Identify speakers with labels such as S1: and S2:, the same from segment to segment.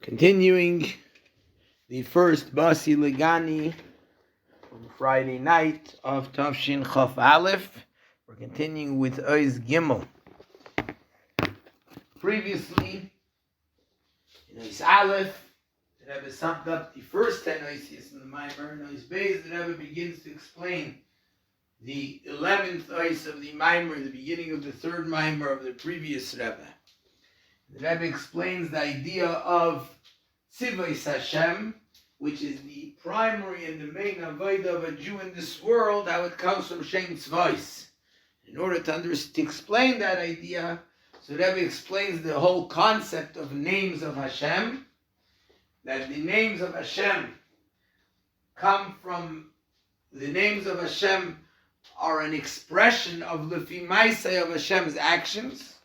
S1: Continuing the first באתי Legani on Friday night of Tavshin Chaf Aleph, we're continuing with Oz Gimel. Previously, in Oz Aleph, the Rebbe summed up the first 10 Oisias in the Maamer, and Oz Beis, the Rebbe begins to explain the 11th Ois of the Maamer, the beginning of the third Maamer of the previous Rebbe. The Rebbe explains the idea of Tzivos Hashem, which is the primary and the main avodah of a Jew in this world, how it comes from Shem Tzvos. In order to explain that idea, so the Rebbe explains the whole concept of names of Hashem, that the names of Hashem come from, the names of Hashem are an expression of Lefi Maaseh of Hashem's actions,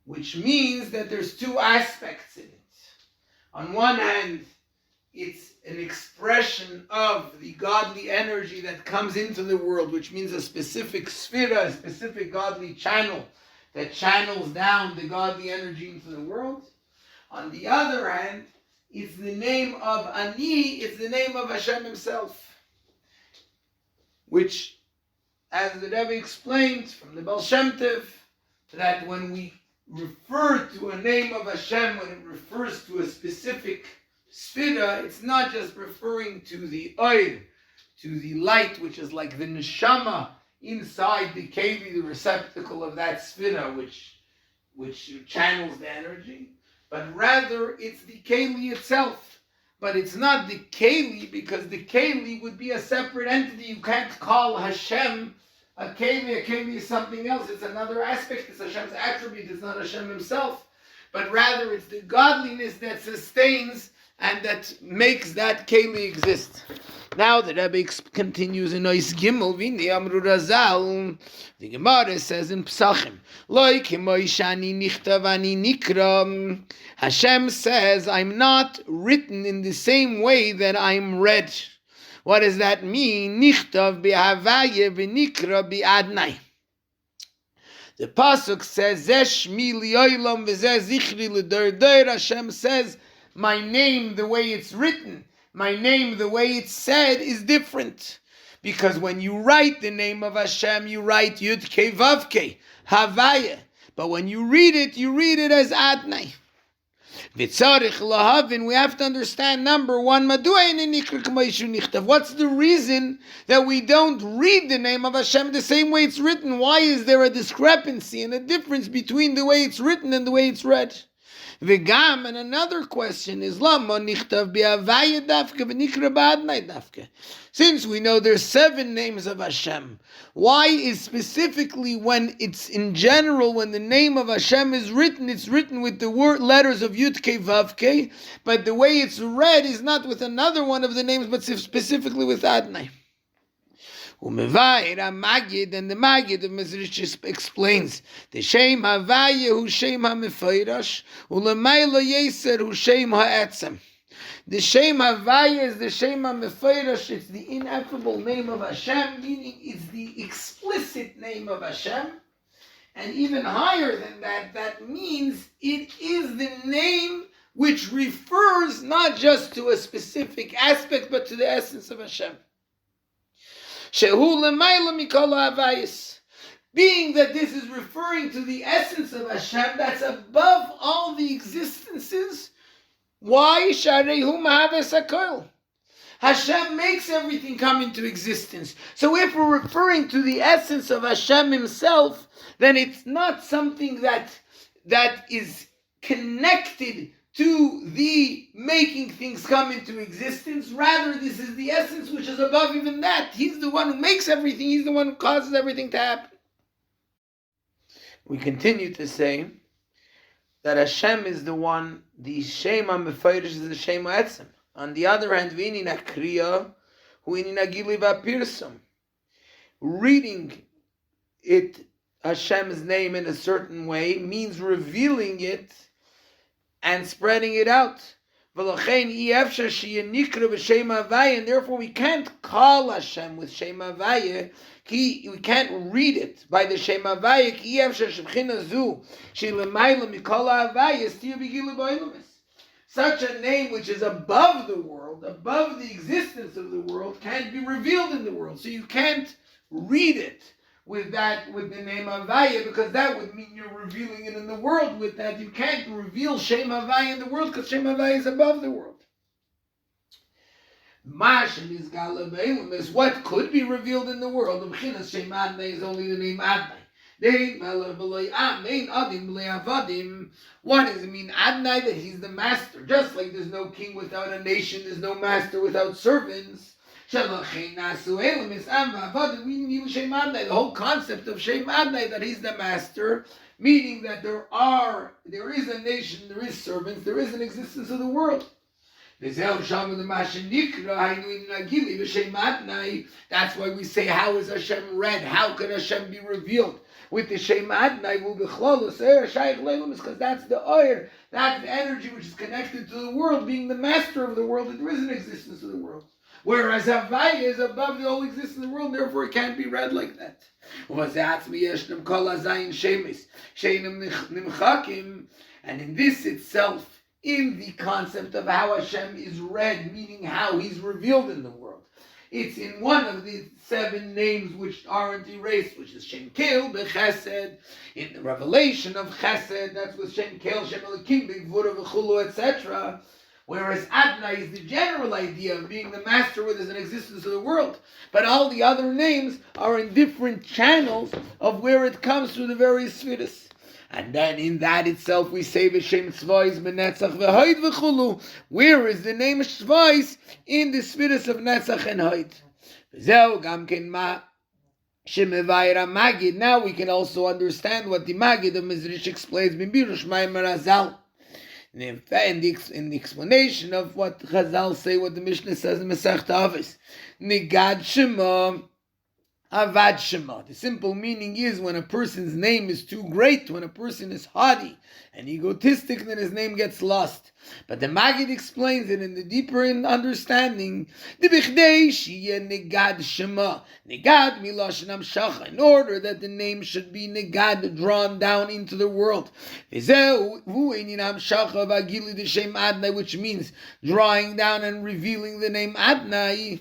S1: which means that there's two aspects in it. On one hand, it's an expression of the godly energy that comes into the world, which means a specific sphera, a specific godly channel that channels down the godly energy into the world. On the other hand, it's the name of Ani, it's the name of Hashem himself, which, as the Rebbe explained from the Baal Shem Tov, that when we refer to a name of Hashem, when it refers to a specific sphera, it's not just referring to the oir, to the light, which is like the neshama inside the keli, the receptacle of that sphera, which channels the energy, but rather it's the keli itself. But it's not the keli, because the keli would be a separate entity. You can't call Hashem a keli is something else. It's another aspect. It's Hashem's attribute. It's not Hashem himself. But rather it's the godliness that sustains and that makes that keli exist. Now the Rebbe continues in Ois Gimel, Vini Amru Razal, the Gemara says in Psachim, Loi kimoi shani nichtav ani nikra. Hashem says, I'm not written in the same way that I'm read. What does that mean? Nichtav bi'havaye v'nikra bi'adnai. The pasuk says, Zeh shmi li'olam v'zeh zichri l'dor. Hashem says, my name, the way it's written, my name, the way it's said, is different. Because when you write the name of Hashem, you write Yud Kei Vav Kei, Havaya. But when you read it as Adnai. V'tzarich lahavin, we have to understand, number one, what's the reason that we don't read the name of Hashem the same way it's written? Why is there a discrepancy and a difference between the way it's written and the way it's read? V'gam, and another question is, since we know there's 7 names of Hashem, why is specifically when it's in general, when the name of Hashem is written, it's written with the letters of Yud Kei Vav Kei, but the way it's read is not with another one of the names, but specifically with Adnai. Umevair Magid, and the Magid of Mezrich explains the Shem Havaya hu Shem HaMefeirash ulemayla Yeser hu Shem HaEtzem. The Shem Havaya is the Shem HaMefeirash. It's the ineffable name of Hashem, meaning it's the explicit name of Hashem. And even higher than that, that means it is the name which refers not just to a specific aspect, but to the essence of Hashem. Being that this is referring to the essence of Hashem, that's above all the existences. Why? Hashem makes everything come into existence. So if we're referring to the essence of Hashem himself, then it's not something that is connected to the making things come into existence. Rather, this is the essence which is above even that. He's the one who makes everything. He's the one who causes everything to happen. We continue to say that Hashem is the one, the Shem HaMefeirish is the Shem HaEtzem. On the other hand, V'ini Nakriya, Hu'ini Nagili V'Apirsum. Reading it, Hashem's name in a certain way, means revealing it and spreading it out. And therefore we can't call Hashem with Shem Havaya. We can't read it by the Shem Havaya. such a name which is above the world, above the existence of the world, can't be revealed in the world. So you can't read it with the name Havaya, because that would mean you're revealing it in the world with that. You can't reveal Shem Havaya in the world because Shem Havaya is above the world. Mashem is Galabelum is what could be revealed in the world. Mchinas Shem Adnai is only the name Adnai. What does it mean? Adnai, that he's the master. Just like there's no king without a nation, there's no master without servants. The whole concept of Shem Adnai, that he's the master, meaning that there is a nation, there is servants, there is an existence of the world. That's why we say, how is Hashem read? How can Hashem be revealed? With the Shem Adnai, because that's the oir, that's the energy which is connected to the world, being the master of the world, and there is an existence of the world. Whereas Havaya is above the whole existence of the world, therefore it can't be read like that. And in this itself, in the concept of how Hashem is read, meaning how he's revealed in the world, it's in one of the 7 names which aren't erased, which is Shem Kel B'Chesed, in the revelation of Chesed, that's with Shem Kel, Shem Elokim, B'Gvura V'Chulu, etc. Whereas Adnai is the general idea of being the master where there's an existence of the world. But all the other names are in different channels of where it comes through the various spheres. And then in that itself we say V'Shem Tzvais B'Netzach V'Hoid V'Chulu. Where is the name Tzvais? In the spheres of Netzach and Hoid. V'Zeu Gam Ken Ma Shemevayra Magid. Now we can also understand what the Magid of Mizrish explains in Birush Maimar Azal. In the explanation of what Chazal say, what the Mishnah says in Masechta Avos, Nigad Shema, Avad Shema. The simple meaning is when a person's name is too great, when a person is haughty and egotistic, then his name gets lost. But the Maggid explains it in the deeper understanding, the Bichdei Shiyeh Nigad Shema. Nigad Miloshen Amshacha, in order that the name should be Nigad, drawn down into the world. Which means drawing down and revealing the name Adnai.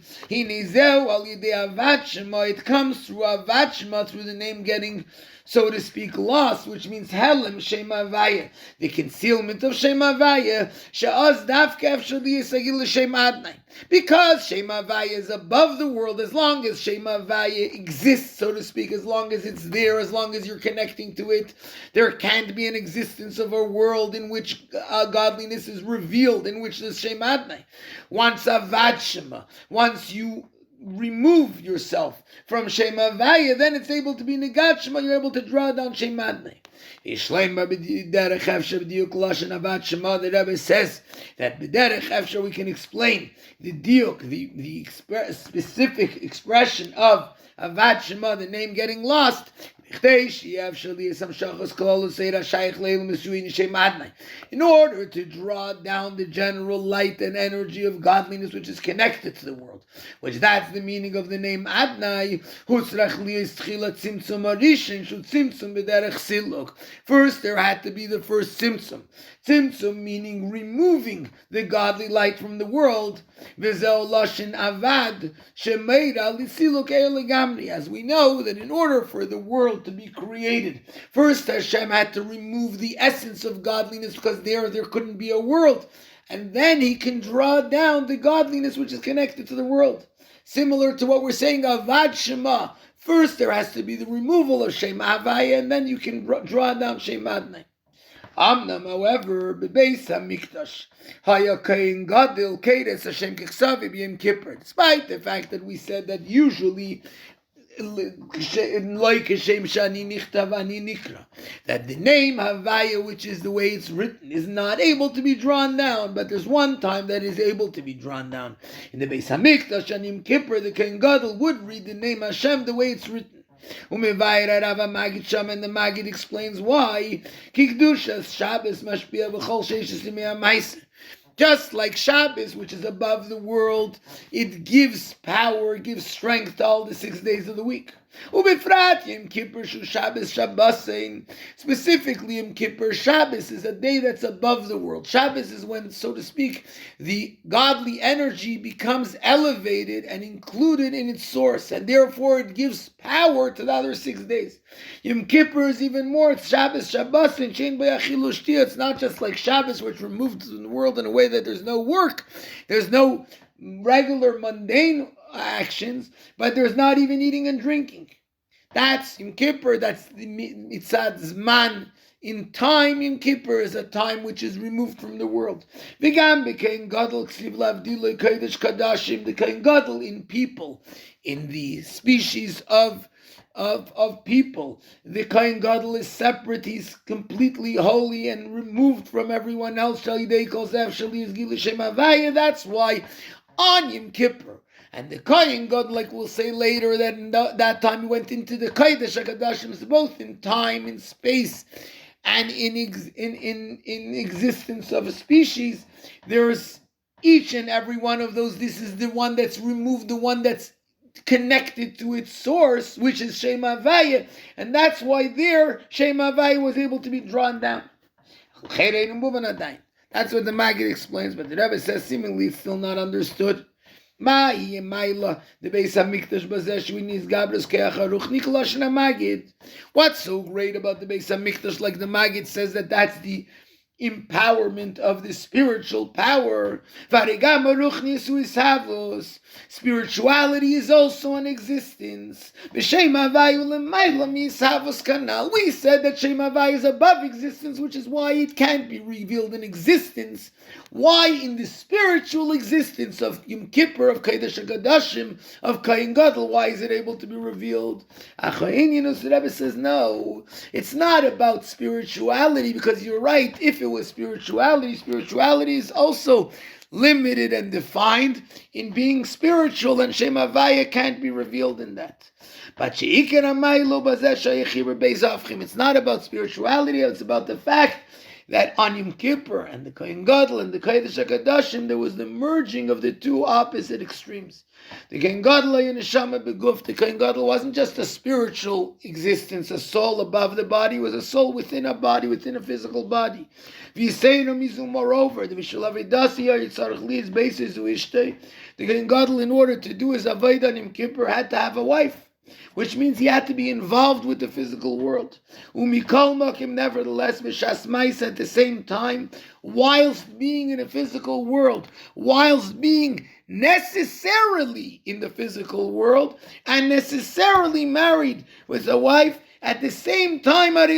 S1: It comes through Avad Shema, through the name getting, so to speak, lost, which means Helem Shem Havaya, the concealment of Shem Havaya, She'az Dafka Efshar Yisagil Shem Adnai. Because Shem Havaya is above the world, as long as Shem Havaya exists, so to speak, as long as it's there, as long as you're connecting to it, there can't be an existence of a world in which godliness is revealed, in which there's Shem Adnai. Once Avad Shema, once you remove yourself from Shem Havaya, then it's able to be Nigad Shema, you're able to draw down Shem Adnai. The Rebbe says that b'derech efshar we can explain the diuk, the specific expression of Avad Shema, the name getting lost, in order to draw down the general light and energy of godliness which is connected to the world, which that's the meaning of the name Adnai. First there had to be the first Tzimtzum. Tzimtzum meaning removing the godly light from the world. As we know that in order for the world to be created, first Hashem had to remove the essence of godliness, because there couldn't be a world, and then he can draw down the godliness which is connected to the world. Similar to what we're saying, Avad Shema. First there has to be the removal of Shem Havaya, and then you can draw down Shem Adnai. Amnam, however, bebeis hamikdash haya kain gadil keres Hashem kechsavi b'yom Kippur. Despite the fact that we said that usually, like Hashem shani nichtav ani nikra, that the name Havaya, which is the way it's written, is not able to be drawn down, but there's one time that is able to be drawn down. In the Beis Hamikdash Shanim Kippur, the Kohen Gadol would read the name Hashem the way it's written. And the Maggid explains why. Just like Shabbos, which is above the world, it gives power, gives strength to all the 6 days of the week. Ubefrat Yom Kippur Shu Shabbos Shabbosein. Specifically, Yom Kippur Shabbos is a day that's above the world. Shabbos is when, so to speak, the godly energy becomes elevated and included in its source, and therefore it gives power to the other 6 days. Yom Kippur is even more. It's Shabbos Shabbosein Shein Bo Yachilu Shtia. It's not just like Shabbos, which removed from the world in a way that there's no work, there's no regular mundane actions, but there's not even eating and drinking. That's Yom Kippur, that's the Mitzad Zman. In time, Yom Kippur is a time which is removed from the world. V'gam b'kein gadol ksiv lavdilei kodesh kadashim, the kein gadol in people, in the species of people. The Kohen Gadol is separate, he's completely holy and removed from everyone else. That's why on Yom Kippur, and the Kohen Gadol, like we'll say later, that in that time he went into the Kodesh HaKadoshim, both in time, in space, and in existence of a species. There's each and every one of those. This is the one that's removed, the one that's connected to its source, which is Shem Havaya, and that's why there Shem Havaya was able to be drawn down. That's what the Maggid explains, but the Rebbe says seemingly it's still not understood. What's so great about the Beis HaMikdash? Like the Maggid says that's the empowerment of the spiritual power. Spirituality is also an existence. We said that Shem Havaya is above existence, which is why it can't be revealed in existence. Why in the spiritual existence of Yom Kippur, of Kodesh HaKadoshim, of Kohen Gadol, why is it able to be revealed? The Rebbe says no, it's not about spirituality, because you're right, if it was spirituality is also limited and defined in being spiritual, and Shem Havaya can't be revealed in that. But it's not about spirituality, it's about the fact that on Yom Kippur and the Kohen Gadol and the Kodesh HaKadoshim, there was the merging of the two opposite extremes. The Kohen Gadol the Kohen Gadol wasn't just a spiritual existence, a soul above the body, it was a soul within a body, within a physical body. Moreover, the Kohen Gadol, in order to do his avodah on Yom Kippur, had to have a wife, which means he had to be involved with the physical world. Nevertheless, at the same time, whilst being in a physical world, whilst being necessarily in the physical world, and necessarily married with a wife, at the same time, was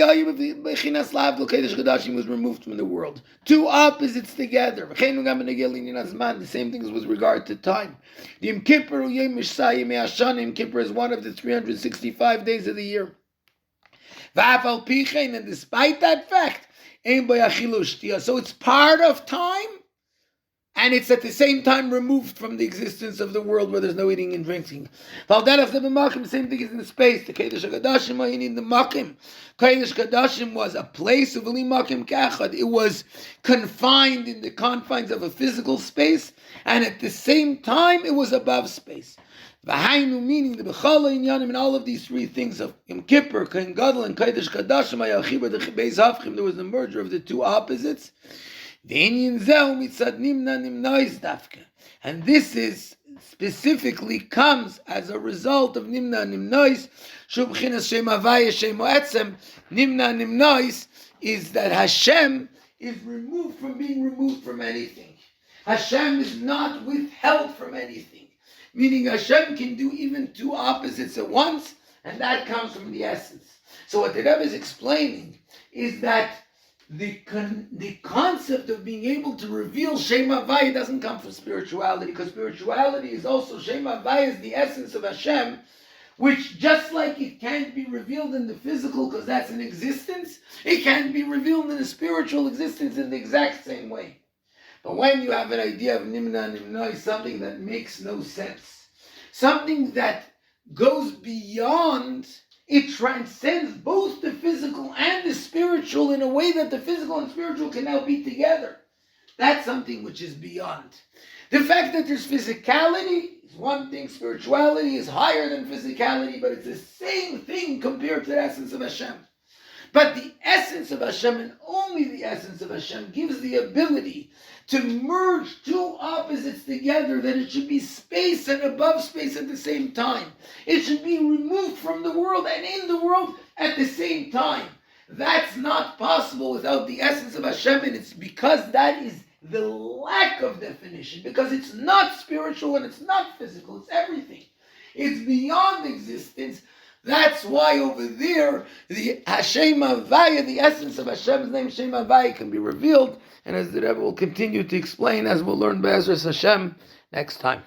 S1: removed from the world. Two opposites together. The same things with regard to time. Yom Kippur is one of the 365 days of the year. And despite that fact, so it's part of time, and it's at the same time removed from the existence of the world where there's no eating and drinking. The same thing is in space. The Kodesh HaKadoshim, you need the Makim. Kodesh HaKadoshim was a place of Li Makim Kachad. It was confined in the confines of a physical space, and at the same time it was above space. V'hainu, meaning the B'chala Inyanim, and all of these three things of Yom Kippur, Kohen Gadol, and Kodesh HaKadoshim, there was the merger of the two opposites. And this is specifically comes as a result of Nimna Nimnois. Shubchinas Shem Havaya Shem Oetzem. Nimna Nimnois is that Hashem is removed from being removed from anything. Hashem is not withheld from anything. Meaning Hashem can do even two opposites at once, and that comes from the essence. So what the Rebbe is explaining is that the concept of being able to reveal Shem Havaya doesn't come from spirituality, because spirituality is also Shem Havaya is the essence of Hashem, which just like it can't be revealed in the physical because that's an existence, it can't be revealed in the spiritual existence in the exact same way. But when you have an idea of Nimna Nimna, something that makes no sense, something that goes beyond, it transcends both the physical and the spiritual in a way that the physical and spiritual can now be together. That's something which is beyond. The fact that there's physicality is one thing, spirituality is higher than physicality, but it's the same thing compared to the essence of Hashem. But the essence of Hashem, and only the essence of Hashem, gives the ability to merge two opposites together, that it should be space and above space at the same time. It should be removed from the world and in the world at the same time. That's not possible without the essence of Hashem, and it's because that is the lack of definition, because it's not spiritual and it's not physical, it's everything. It's beyond existence. That's why over there, the Hashem Havaya, the essence of Hashem's name, Hashem Havaya, can be revealed. And as the Rebbe will continue to explain, as we'll learn Be'ezras Hashem next time.